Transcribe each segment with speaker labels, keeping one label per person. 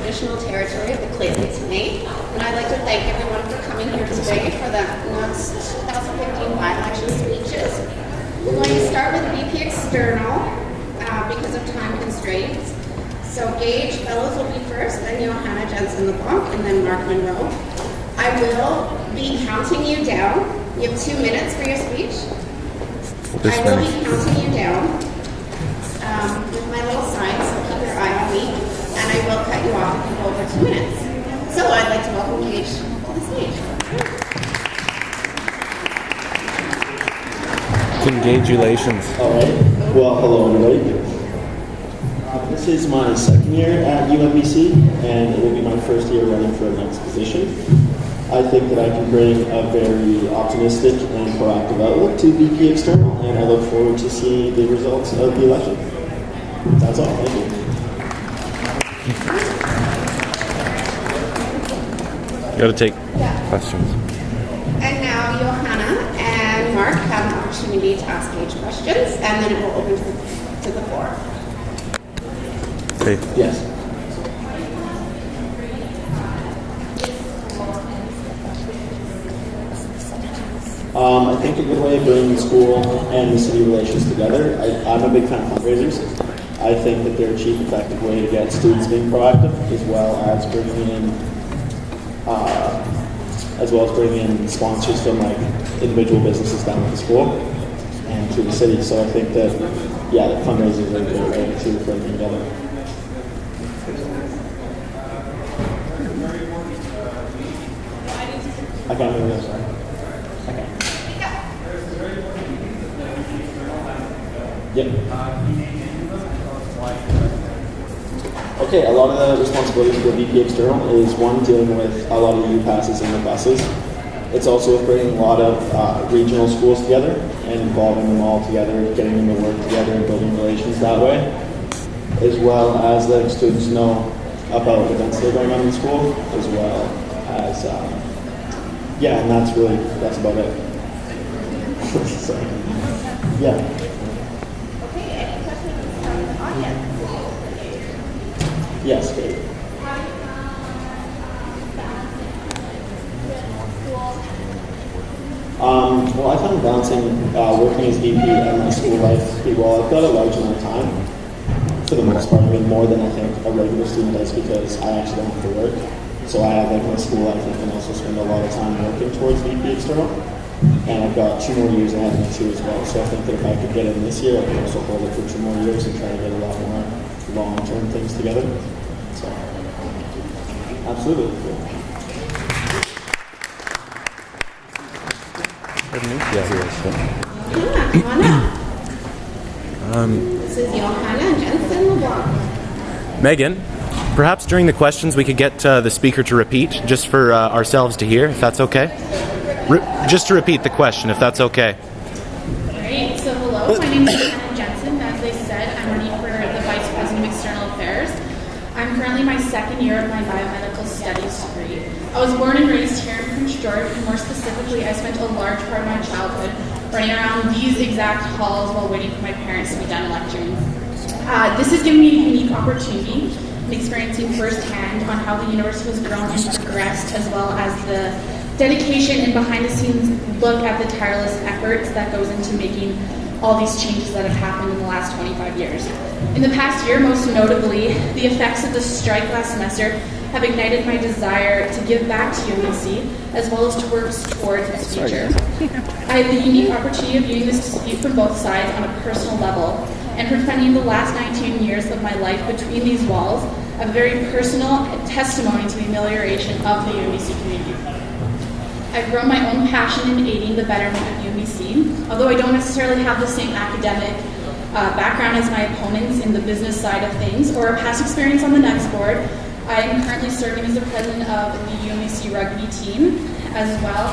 Speaker 1: traditional territory of the Clay Lakes tonight, and I'd like to thank everyone for coming here today for the NUGSS 2015 by-election speeches. We're going to start with VP External because of time constraints. So Gage Fellows will be first, then Johanna Jensen LeBlanc, and then Mark Monroe. I will be counting you down. You have 2 minutes for your speech. I will be counting you down with my little sign, so keep your eye on me, and I will cut you off if you go over 2 minutes. So I'd like to welcome Gage to the stage.
Speaker 2: Congratulations.
Speaker 3: All right. Well, hello everybody. This is my second year at UMBC, and it will be my first year running for a next position. I think that I can bring a very optimistic and proactive outlook to VP External, and I look forward to seeing the results of the election. That's all. Thank you.
Speaker 2: You got to take questions.
Speaker 1: And now Johanna and Mark have an opportunity to ask Gage questions, and then it will open to the floor.
Speaker 2: Okay.
Speaker 3: Yes. I think a good way of bringing the school and the city relations together, I'm a big fan of fundraisers. I think that they're a cheap, effective way to get students being proactive, as well as bringing in sponsors from like individual businesses down at the school and to the city. So I think that, that fundraisers are a great way to bring them together. I can't hear you, sorry. Okay. Yep. Okay, a lot of the responsibilities for VP External is one, dealing with a lot of the U-passes and the buses. It's also with bringing a lot of regional schools together and involving them all together, getting them to work together and building relations that way, as well as letting students know about events that are going on in the school, as well as, and that's about it. So, yeah.
Speaker 1: Okay, any questions from the audience?
Speaker 3: Yes, Kate. Well, I found balancing working as VP and my school life pretty well. I've got a large amount of time, for the most part. I mean, more than I think a regular student does, because I actually don't have to work. So I have like my school life, and I can also spend a lot of time working towards VP External. And I've got 2 more years ahead of me too as well. So I think that if I could get in this year, I could also hold it for 2 more years and try to get a lot more long-term things together. So, absolutely.
Speaker 2: Yeah, he is.
Speaker 1: Yeah, come on up. This is Johanna Jensen LeBlanc.
Speaker 2: Megan, perhaps during the questions we could get the speaker to repeat, just for ourselves to hear, if that's okay. Just to repeat the question, if that's okay.
Speaker 4: Great. So hello, my name is Johanna Jensen. As they said, I'm running for the Vice President of External Affairs. I'm currently my second year of my biomedical studies degree. I was born and raised here in Prince George, and more specifically, I spent a large part of my childhood running around these exact halls while waiting for my parents to be done lecturing. This has given me a unique opportunity in experiencing firsthand on how the university has grown and progressed, as well as the dedication and behind-the-scenes look at the tireless efforts that goes into making all these changes that have happened in the last 25 years. In the past year, most notably, the effects of the strike last semester have ignited my desire to give back to UMBC, as well as to work towards its future. I had the unique opportunity of viewing this dispute from both sides on a personal level, and for spending the last 19 years of my life between these walls, a very personal testimony to the amelioration of the UMBC community. I've grown my own passion in aiding the betterment of UMBC. Although I don't necessarily have the same academic background as my opponents in the business side of things, or a past experience on the NUGSS board, I am currently serving as the president of the UMBC rugby team, as well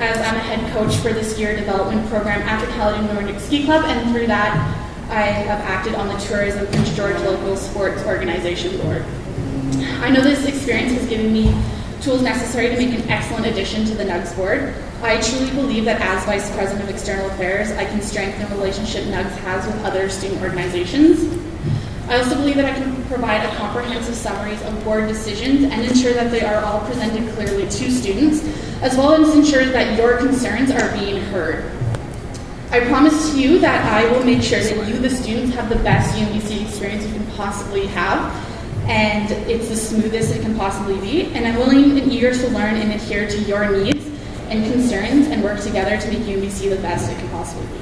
Speaker 4: as I'm a head coach for this year development program at the Caledon Nordic Ski Club, and through that, I have acted on the Tourism Prince George Local Sports Organization Board. I know this experience has given me tools necessary to make an excellent addition to the NUGSS board. I truly believe that as Vice President of External Affairs, I can strengthen the relationship NUGSS has with other student organizations. I also believe that I can provide a comprehensive summaries of board decisions and ensure that they are all presented clearly to students, as well as ensure that your concerns are being heard. I promise to you that I will make sure that you, the students, have the best UMBC experience you can possibly have, and it's the smoothest it can possibly be, and I'm willing and eager to learn and adhere to your needs and concerns and work together to make UMBC the best it can possibly be.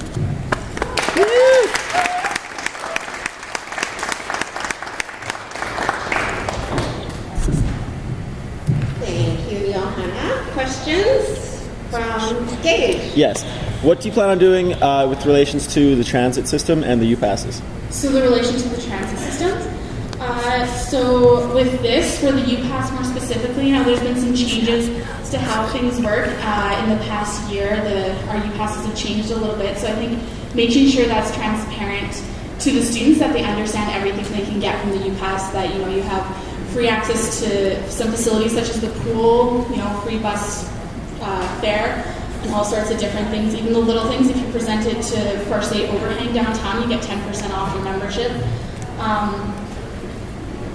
Speaker 1: Thank you, Johanna. Questions from Gage?
Speaker 3: Yes. What do you plan on doing with relations to the transit system and the UPasses?
Speaker 4: So the relation to the transit systems. So with this, for the UPass more specifically, there's been some changes to how things work in the past year. Our UPasses have changed a little bit, so I think making sure that's transparent to the students, that they understand everything they can get from the UPass, that you have free access to some facilities such as the pool, free bus fare, and all sorts of different things. Even the little things, if you present it to, for say, Overhang downtown, you get 10% off your membership.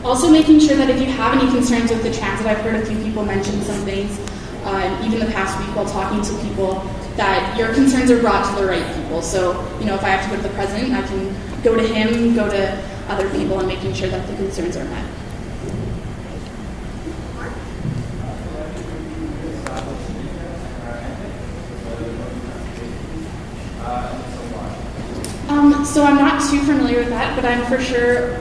Speaker 4: Also making sure that if you have any concerns with the transit, I've heard a few people mention some things, even the past week while talking to people, that your concerns are brought to the right people. So, if I have to go to the president, I can go to him, go to other people, and making sure that the concerns are met. So I'm not too familiar with that, but I'm for sure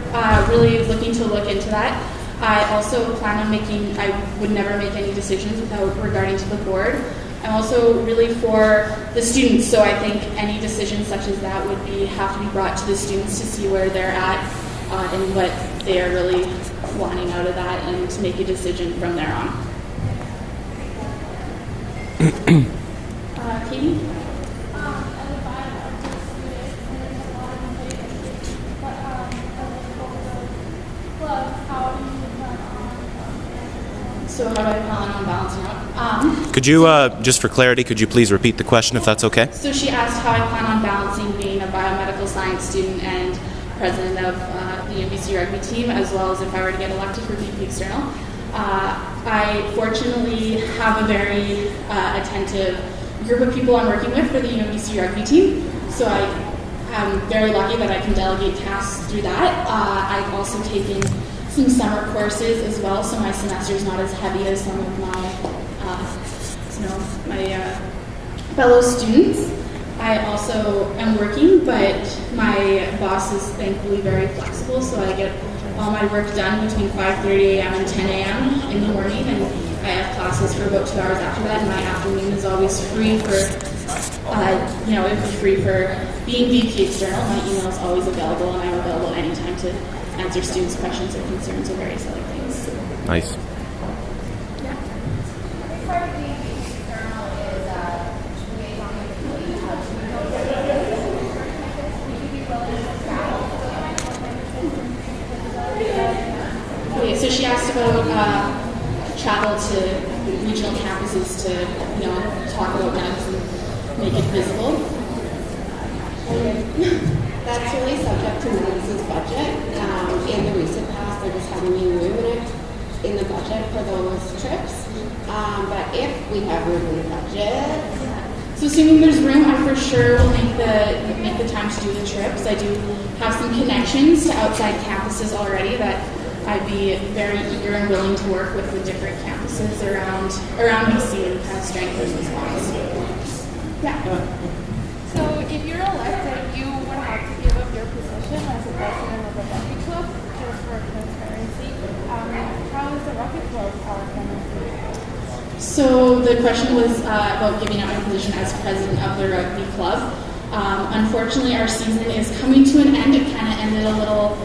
Speaker 4: really looking to look into that. I also plan on I would never make any decisions without regarding to the board. I'm also really for the students, so I think any decisions such as that would have to be brought to the students to see where they're at and what they are really wanting out of that, and to make a decision from there on. Katie? So how do I plan on balancing out?
Speaker 2: Could you, just for clarity, could you please repeat the question if that's okay?
Speaker 4: So she asked how I plan on balancing being a biomedical science student and president of the UMBC rugby team, as well as if I were to get elected for VP External. I fortunately have a very attentive group of people I'm working with for the UMBC rugby team, so I'm very lucky that I can delegate tasks through that. I've also taken some summer courses as well, so my semester is not as heavy as some of my fellow students. I also am working, but my boss is thankfully very flexible, so I get all my work done between 5:30 a.m. and 10 a.m. in the morning, and I have classes for about 2 hours after that, and my afternoon is always free for, it would be free for being VP External. My email is always available, and I'm available anytime to answer students' questions or concerns or various other things.
Speaker 2: Nice.
Speaker 4: Yeah.
Speaker 5: Part of being external is liaison with employees. Would you be willing to travel?
Speaker 4: Okay, so she asked about travel to regional campuses to, talk about NUGSS and make it visible.
Speaker 1: That's really subject to NUGSS's budget. In the recent past, there just hasn't been room in the budget for those trips. But if we have room in the budget,
Speaker 4: So assuming there's room, I for sure will make the time to do the trips. I do have some connections to outside campuses already that I'd be very eager and willing to work with the different campuses around BC and kind of strengthen those bonds. Yeah.
Speaker 5: So if you're elected, you would have to give up your position as the president of the rugby club, just for transparency. How is the rugby club organized?
Speaker 4: So the question was about giving up my position as president of the rugby club. Unfortunately, our season is coming to an end. It kind of ended a little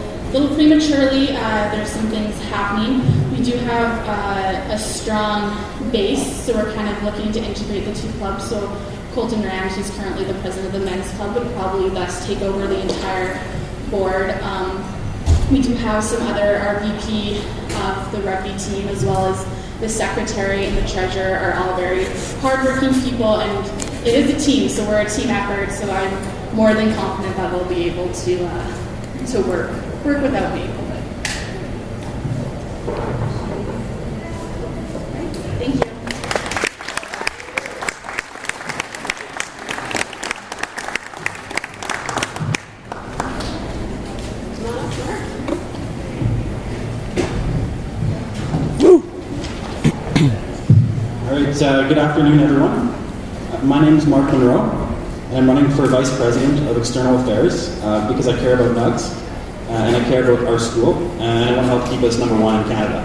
Speaker 4: prematurely. There's some things happening. We do have a strong base, so we're kind of looking to integrate the two clubs. So Colton Rams, who's currently the president of the men's club, would probably thus take over the entire board. We do have our VP of the rugby team, as well as the secretary and the treasurer are all very hardworking people, and it is a team, so we're a team effort, so I'm more than confident that we'll be able to work without me.
Speaker 6: All right, good afternoon, everyone. My name is Mark Monroe, and I'm running for Vice President of External Affairs because I care about NUGSS, and I care about our school, and I want to help keep us number one in Canada.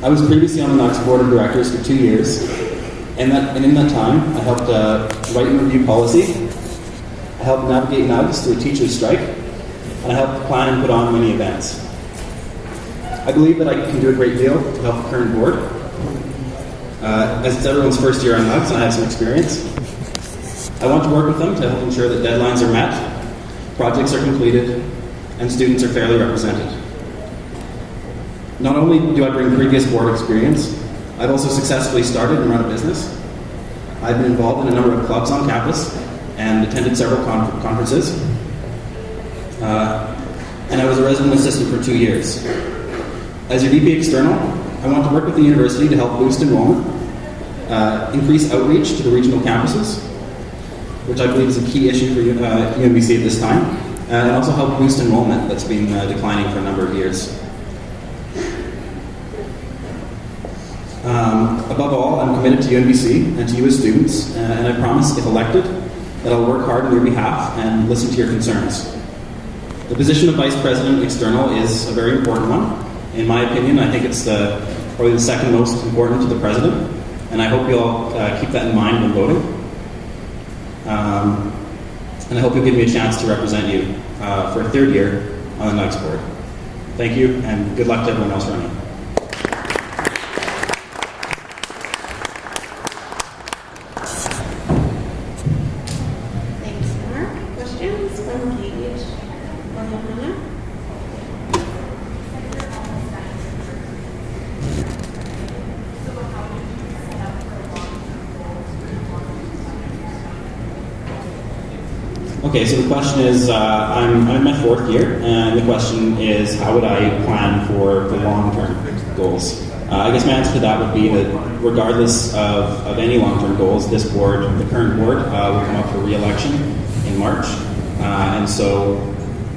Speaker 6: I was previously on the NUGSS Board of Directors for 2 years, and in that time, I helped write and review policy, I helped navigate NUGSS through a teacher's strike, and I helped plan and put on many events. I believe that I can do a great deal to help the current board. As it's everyone's first year on NUGSS, I have some experience. I want to work with them to help ensure that deadlines are met, projects are completed, and students are fairly represented. Not only do I bring previous board experience, I've also successfully started and run a business. I've been involved in a number of clubs on campus and attended several conferences. And I was a resident assistant for 2 years. As your VP External, I want to work with the university to help boost enrollment, increase outreach to the regional campuses, which I believe is a key issue for UNBC at this time, and also help boost enrollment that's been declining for a number of years. Above all, I'm committed to UNBC and to you as students, and I promise, if elected, that I'll work hard on your behalf and listen to your concerns. The position of Vice President External is a very important one. In my opinion, I think it's probably the second most important to the President, and I hope you'll all keep that in mind when voting. And I hope you'll give me a chance to represent you for a third year on the NUGSS board. Thank you, and good luck to everyone else running.
Speaker 1: Thanks, Mark. Questions from Paige or Johanna?
Speaker 6: Okay, so the question is, I'm in my 4th year, and the question is, how would I plan for the long-term goals? I guess my answer to that would be that regardless of any long-term goals, this board, the current board, will come up for re-election in March, and so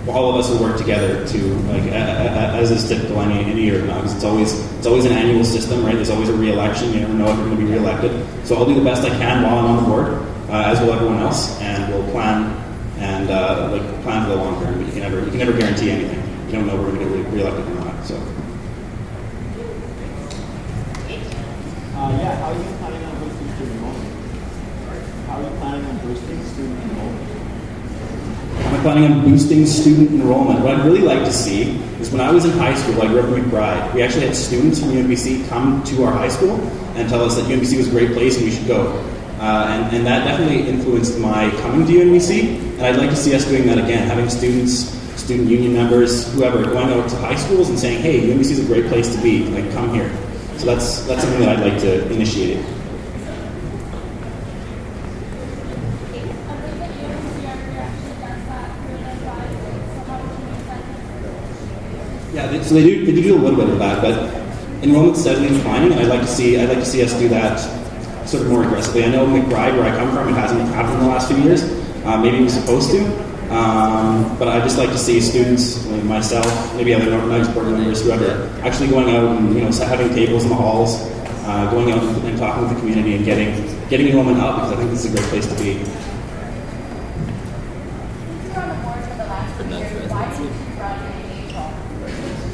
Speaker 6: all of us will work together to, like, as is typical any year of NUGSS, it's always an annual system, right? There's always a re-election. You never know if you're going to be re-elected. So I'll do the best I can while I'm on the board, as will everyone else, and we'll plan plan for the long term. But you can never guarantee anything. You don't know if we're going to get re-elected or not. So.
Speaker 3: Yeah, how are you planning on boosting student enrollment? How are you planning on boosting student enrollment?
Speaker 6: I'm planning on boosting student enrollment. What I'd really like to see is when I was in high school, I grew up in McBride, we actually had students from UNBC come to our high school and tell us that UNBC was a great place and we should go. And that definitely influenced my coming to UNBC, and I'd like to see us doing that again, having students, student union members, whoever, going out to high schools and saying, hey, UNBC is a great place to be, like, come here. So that's something that I'd like to initiate. Yeah, so they do a little bit of that, but enrollment's steadily declining, and I'd like to see us do that sort of more aggressively. I know McBride, where I come from, it hasn't happened in the last few years. Maybe it was supposed to, but I'd just like to see students, like myself, maybe other NUGSS board members, whoever, actually going out and having tables in the halls, going out and talking with the community and getting enrollment up, because I think this is a great place to be.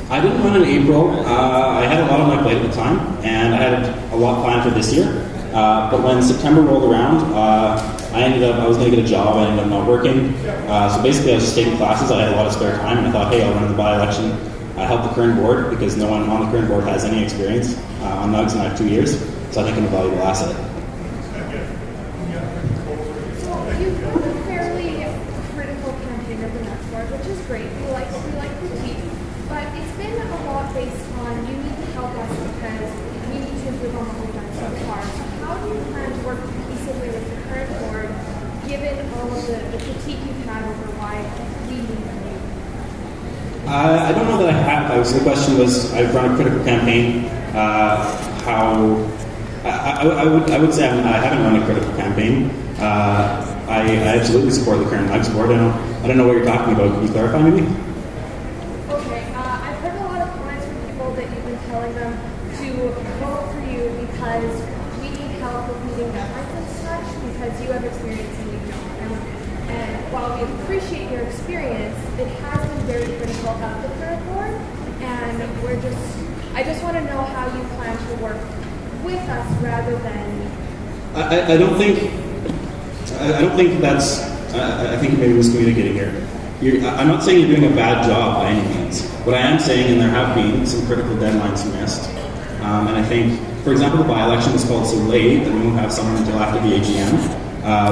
Speaker 6: I didn't run in April. I had a lot on my plate at the time, and I had a lot planned for this year. But when September rolled around, I was going to get a job. I ended up not working. So basically, I was just taking classes. I had a lot of spare time, and I thought, hey, I'll run the by-election. I help the current board because no one on the current board has any experience on NUGSS, and I have 2 years. So I think I'm a valuable asset.
Speaker 5: So you've got a fairly critical campaign of the NUGSS board, which is great. We like to keep, but it's been a lot based on you need to help us because we need to improve on what we've done so far. So how do you plan to work cohesively with the current board, given all of the critique you've had over why we need you?
Speaker 6: I don't know that I have. The question was, I've run a critical campaign. I would say I haven't run a critical campaign. I absolutely support the current NUGSS board. I don't know what you're talking about. Can you clarify maybe?
Speaker 5: Okay, I've heard a lot of comments from people that you've been telling them to vote for you because we need help with meeting deadlines and such because you have experience and we don't. And while we appreciate your experience, it has been very critical of the current board. And I just want to know how you plan to work with us rather than.
Speaker 6: I don't think that's. I think you may be miscommunicating here. I'm not saying you're doing a bad job by any means. What I am saying, and there have been some critical deadlines missed, and I think, for example, the by-election was called so late that we won't have someone until after the AGM.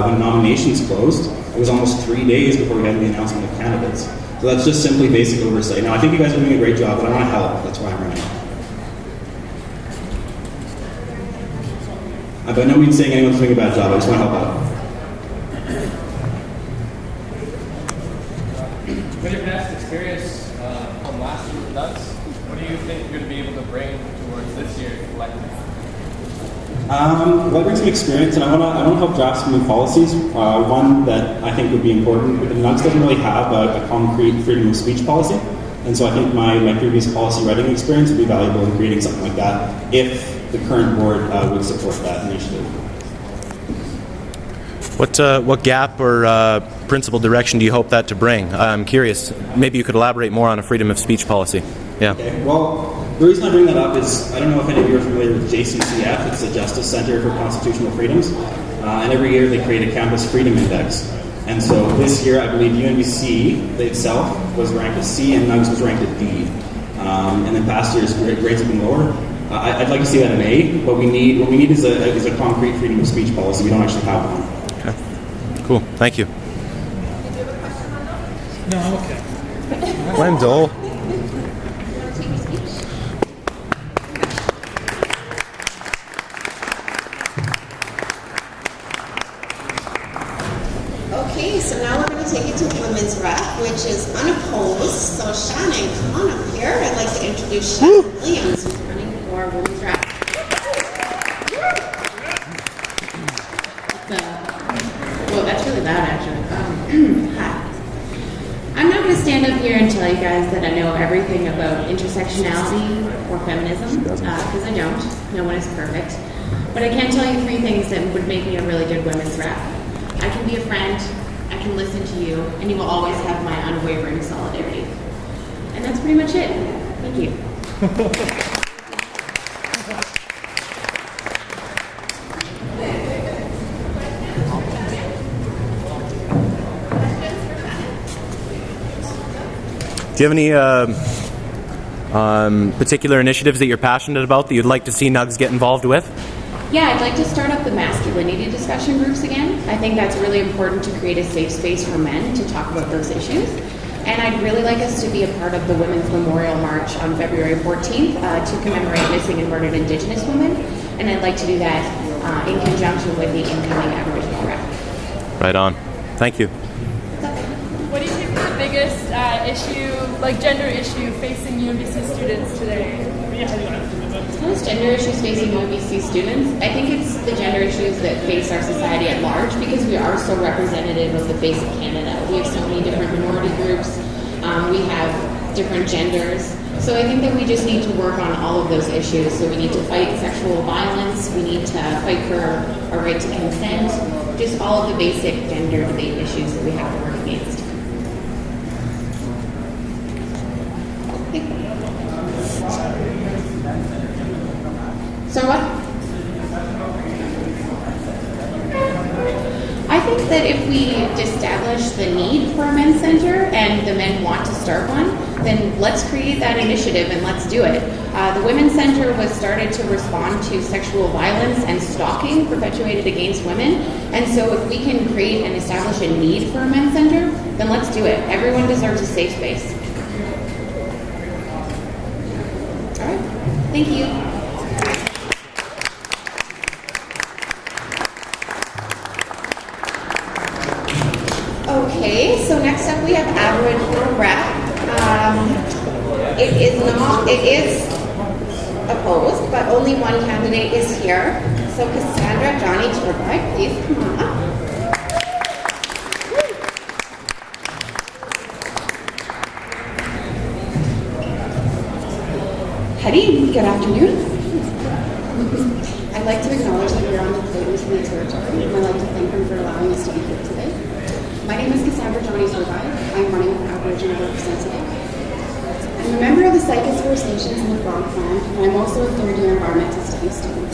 Speaker 6: When nominations closed, it was almost 3 days before we had the announcement of candidates. So that's just simply basic oversight. Now, I think you guys are doing a great job, but I want to help. That's why I'm running. I'm by no means saying anyone's doing a bad job. I just want to help out.
Speaker 7: With your past experience from last year with NUGSS, what do you think you're going to be able to bring towards this year's election?
Speaker 6: Well, I bring some experience, and I want to help draft some new policies. One that I think would be important. NUGSS doesn't really have a concrete freedom of speech policy, and so I think my previous policy writing experience would be valuable in creating something like that if the current board would support that initiative.
Speaker 2: What gap or principal direction do you hope that to bring? I'm curious. Maybe you could elaborate more on a freedom of speech policy. Yeah.
Speaker 6: Okay. Well, the reason I bring that up is I don't know if any of you are familiar with JCCF. It's the Justice Center for Constitutional Freedoms, and every year they create a campus freedom index. And so this year, I believe UNBC itself was ranked as C, and NUGSS was ranked at D. And in past years, grades have been lower. I'd like to see that an A, but what we need is a concrete freedom of speech policy. We don't actually have one.
Speaker 2: Okay. Cool. Thank you.
Speaker 7: No, I'm okay.
Speaker 2: Wendell.
Speaker 1: Okay, so now we're going to take it to women's rep, which is unopposed. So Shannon, come on up here. I'd like to introduce Shannon Williams, who's running for women's rep.
Speaker 8: Well, that's really loud, actually. Hi. I'm not going to stand up here and tell you guys that I know everything about intersectionality or feminism, because I don't. No one is perfect. But I can tell you 3 things that would make me a really good women's rep. I can be a friend, I can listen to you, and you will always have my unwavering solidarity. And that's pretty much it. Thank you.
Speaker 2: Do you have any particular initiatives that you're passionate about that you'd like to see NUGSS get involved with?
Speaker 8: Yeah, I'd like to start up the masculinity discussion groups again. I think that's really important to create a safe space for men to talk about those issues. And I'd really like us to be a part of the Women's Memorial March on February 14th to commemorate missing and murdered Indigenous women. And I'd like to do that in conjunction with the incoming Aboriginal rep.
Speaker 2: Right on. Thank you.
Speaker 9: What do you think is the biggest issue, like gender issue, facing UNBC students today?
Speaker 8: As gender issues facing UNBC students, I think it's the gender issues that face our society at large because we are so representative of the face of Canada. We have so many different minority groups. We have different genders. So I think that we just need to work on all of those issues. So we need to fight sexual violence. We need to fight for our right to consent. Just all of the basic gender debate issues that we have to work against. So what? I think that if we establish the need for a men's center and the men want to start one, then let's create that initiative and let's do it. The Women's Center was started to respond to sexual violence and stalking perpetuated against women. And so if we can create and establish a need for a men's center, then let's do it. Everyone deserves a safe space. All right. Thank you. Okay, so next up we have Aboriginal rep. It is opposed, but only one candidate is here. So Cassandra Johnny Turbai, please come on up. Hadi, good afternoon.
Speaker 1: I'd like to acknowledge that we're on the Clayton Indian territory, and I'd like to thank them for allowing us to be here today. My name is Cassandra Johnny Survive. I'm running for Aboriginal representative. I'm a member of the Psychics First Nations in the Frog Clan, and I'm also a third-year environmental studies student,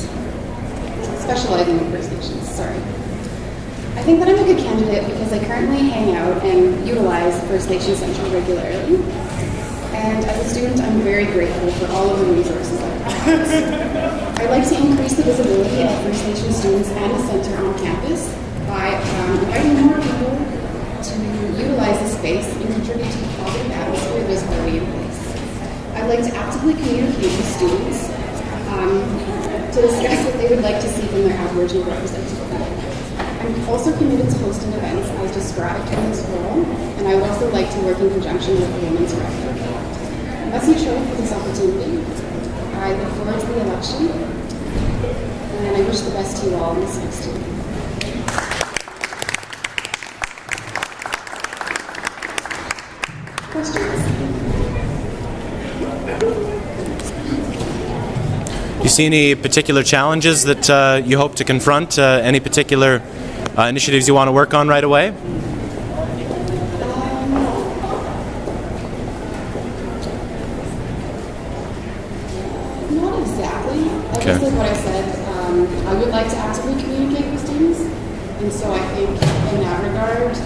Speaker 1: specializing in First Nations, sorry. I think that I'm a good candidate because I currently hang out and utilize the First Nations Centre regularly. And as a student, I'm very grateful for all of the resources that I have. I'd like to increase the visibility of First Nations students and the centre on campus by inviting more people to utilize the space and contribute to the positive atmosphere that's already in place. I'd like to actively communicate with students to discuss what they would like to see from their Aboriginal representative. I'm also committed to hosting events as described in this role, and I would also like to work in conjunction with the Women's Rep. Message show for this opportunity. I look forward to the election, and I wish the best to you all in this next year. Questions?
Speaker 2: Do you see any particular challenges that you hope to confront? Any particular initiatives you want to work on right away?
Speaker 1: Not exactly. I
Speaker 2: Okay.
Speaker 1: guess like what I said, I would like to actively communicate with students, and so I think in that regard,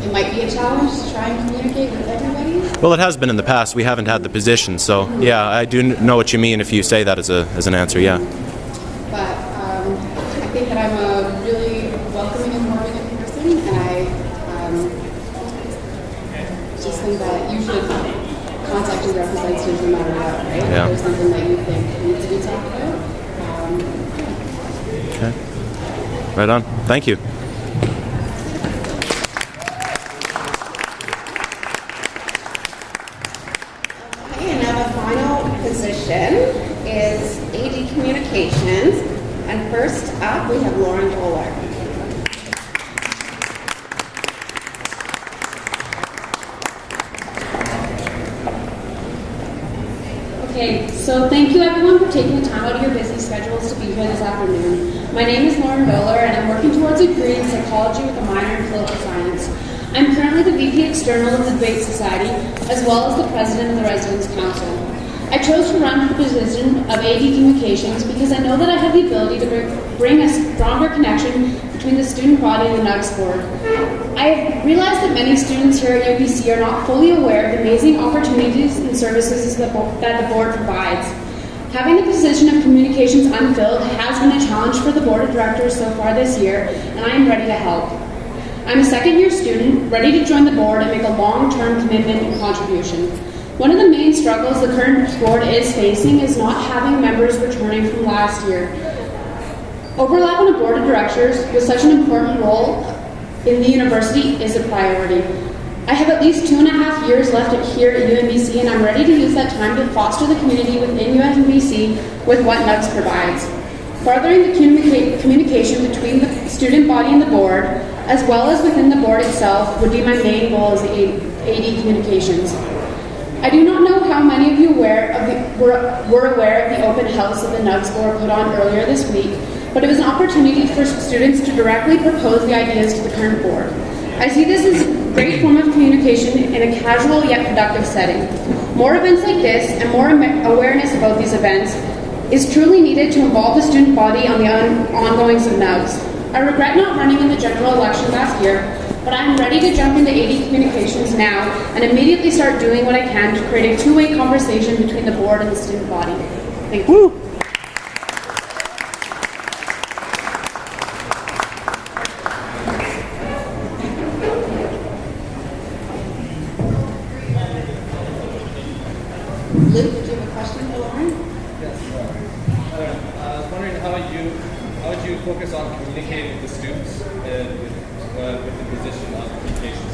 Speaker 1: it might be a challenge to try and communicate with everybody.
Speaker 2: Well, it has been in the past. We haven't had the position, so yeah, I do know what you mean if you say that as an answer. Yeah.
Speaker 1: But I think that I'm a really welcoming and warming person, and I just think that you should contact your representatives no matter what, right?
Speaker 2: Yeah.
Speaker 1: If there's something that you think needs to be talked about.
Speaker 2: Okay. Right on. Thank you.
Speaker 1: Okay, and now the final position is AD Communications. And first up, we have Lauren Bowler.
Speaker 10: Okay, so thank you everyone for taking the time out of your busy schedules to be here this afternoon. My name is Lauren Bowler and I'm working towards a degree in psychology with a minor in political science. I'm currently the VP External of the Debate Society, as well as the President of the Residents' Council. I chose to run for the position of AD Communications because I know that I have the ability to bring a stronger connection between the student body and the NUGSS board. I have realized that many students here at UBC are not fully aware of the amazing opportunities and services that the board provides. Having the position of communications unfilled has been a challenge for the board of directors so far this year, and I am ready to help. I'm a second-year student, ready to join the board and make a long-term commitment and contribution. One of the main struggles the current board is facing is not having members returning from last year. Overlap on a board of directors with such an important role in the university is a priority. I have at least 2.5 years left here at UNBC, and I'm ready to use that time to foster the community within UNBC with what NUGSS provides. Furthering the communication between the student body and the board, as well as within the board itself, would be my main goal as AD Communications. I do not know how many of you were aware of the open house that the NUGSS board put on earlier this week, but it was an opportunity for students to directly propose the ideas to the current board. I see this as a great form of communication in a casual yet productive setting. More events like this and more awareness about these events is truly needed to involve the student body on the ongoings of NUGSS. I regret not running in the general election last year, but I'm ready to jump into AD Communications now and immediately start doing what I can to create a two-way conversation between the board and the student body. Thank you.
Speaker 2: Woo.
Speaker 1: Luke, do you have a question for Lauren?
Speaker 7: Yes. I was wondering how would you focus on communicating with the students with the position of communications?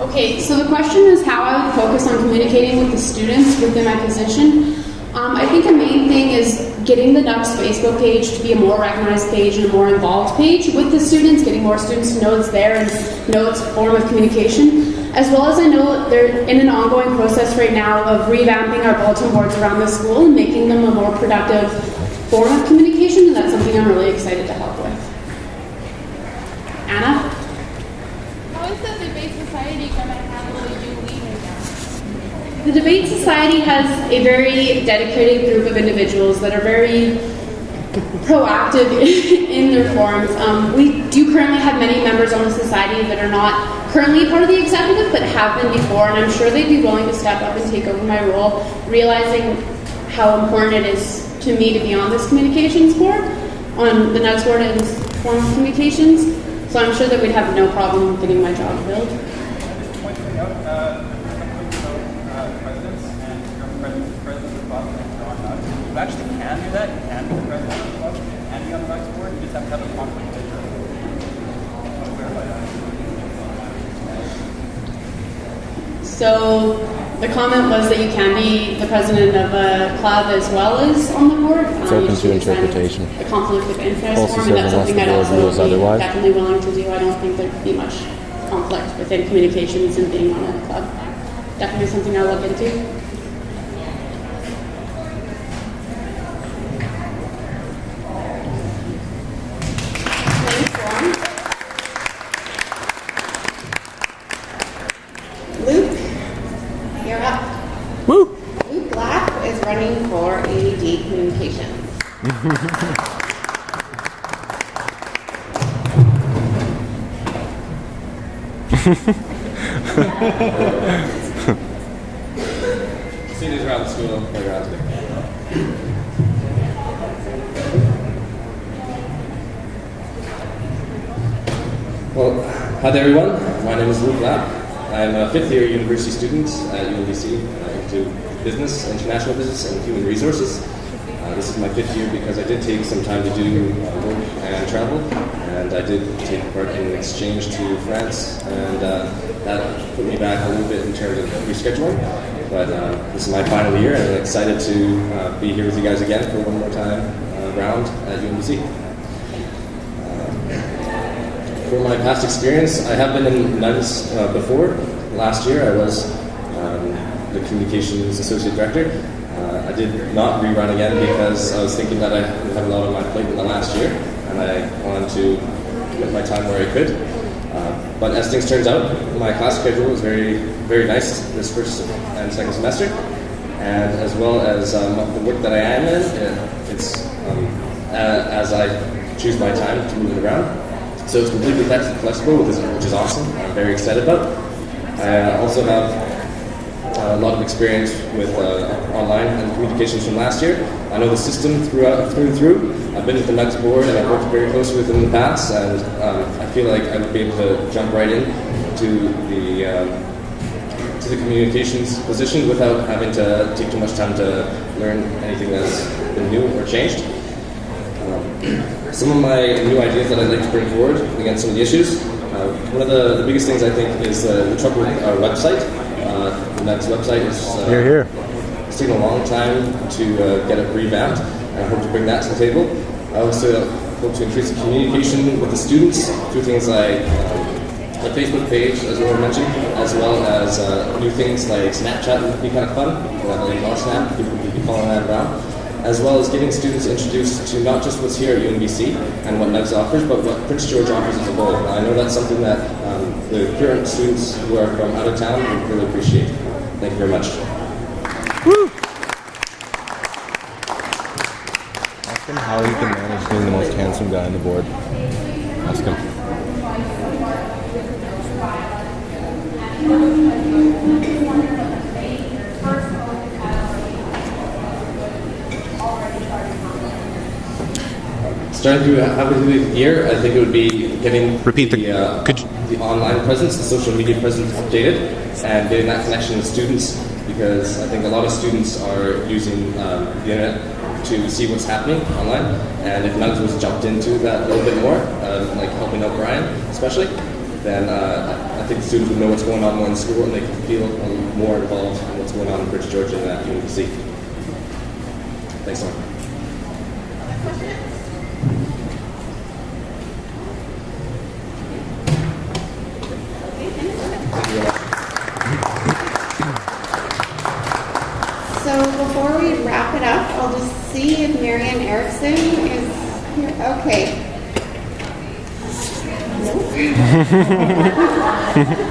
Speaker 10: Okay, so the question is how I would focus on communicating with the students within my position. I think a main thing is getting the NUGSS Facebook page to be a more recognized page and a more involved page with the students, getting more students to know it's there and know it's a form of communication. as well as I know they're in an ongoing process right now of revamping our bulletin boards around the school and making them a more productive form of communication, and that's something I'm really excited to help with. Anna?
Speaker 5: How is the debate society going to handle you leaving now?
Speaker 10: The Debate Society has a very dedicated group of individuals that are very proactive in their forums. We do currently have many members on the society that are not currently part of the executive but have been before, and I'm sure they'd be willing to step up and take over my role, realizing how important it is to me to be on this communications board, on the NUGSS board and form of communications. So I'm sure that we'd have no problem getting my job filled.
Speaker 6: You actually can do that. You can be the president of the club and be on the NUGSS board. You just have to have a conflict of interest. I want to clarify that.
Speaker 10: So the comment was that you can be the president of a club as well as on the board.
Speaker 11: It's open to interpretation.
Speaker 10: The conflict of interest
Speaker 11: Also
Speaker 10: form, and that's
Speaker 11: says
Speaker 10: something I'd
Speaker 11: unless the board rules
Speaker 10: also be
Speaker 11: otherwise.
Speaker 10: definitely willing to do. I don't think there'd be much conflict within communications and being on a club. Definitely something I'll look into.
Speaker 1: Luke, you're up.
Speaker 2: Woo!
Speaker 1: Luke Black is running for AD Communications.
Speaker 7: Seniors around the school playground today. Well, hi there everyone. My name is Luke Lapp. I'm a fifth year university student at UNBC into business, international business, and human resources. This is my fifth year because I did take some time to do work and travel, and I did take part in an exchange to France, and that put me back a little bit in terms of rescheduling. But this is my final year, and I'm excited to be here with you guys again for one more time round at UNBC. For my past experience, I have been in NUGSS before. Last year, I was the communications associate director. I did not rerun again because I was thinking that I would have a lot on my plate in the last year, and I wanted to commit my time where I could. But as things turns out, my class schedule was very, very nice this first and second semester, and as well as the work that I am in, it's as I choose my time to move it around. So it's completely flexible, which is awesome. I'm very excited about. I also have a lot of experience with online and communications from last year. I know the system through and through. I've been with the NUGSS board and I've worked very closely with them in the past, and I feel like I would be able to jump right in to the communications position without having to take too much time to learn anything that's been new or changed. Some of my new ideas that I'd like to bring forward against some of the issues. One of the biggest things I think is the trouble with our website. The NUGSS website is it's taken a long time to get it revamped, and I hope to bring that to the table. I also hope to increase the communication with the students through things like the Facebook page, as Laura mentioned, as well as new things like Snapchat would be kind of fun. Like Snap, people could be following that around. As well as getting students introduced to not just what's here at UNBC and what NUGSS offers, but what Prince George offers as a whole. I know that's something that the current students who are from out of town would really appreciate. Thank you very much.
Speaker 11: Woo! Ask him how he can manage being the most handsome guy on the board. Ask him.
Speaker 7: Starting to have a good year, I think it would be getting the online presence, the social media presence updated, and getting that connection with students, because I think a lot of students are using the internet to see what's happening online, and if NUGSS was jumped into that a little bit more, like helping out Brian especially, then I think the students would know what's going on more in school, and they can feel a little more involved in what's going on in Prince George and at UNBC. Thanks, Norm.
Speaker 1: Thank you very much. wrap it up. I'll just see if Marianne Erickson is here. Okay.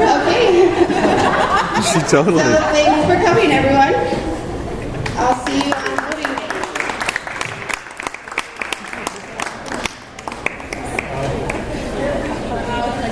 Speaker 1: Okay.
Speaker 11: She totally.
Speaker 1: So thanks for coming, everyone. I'll see you on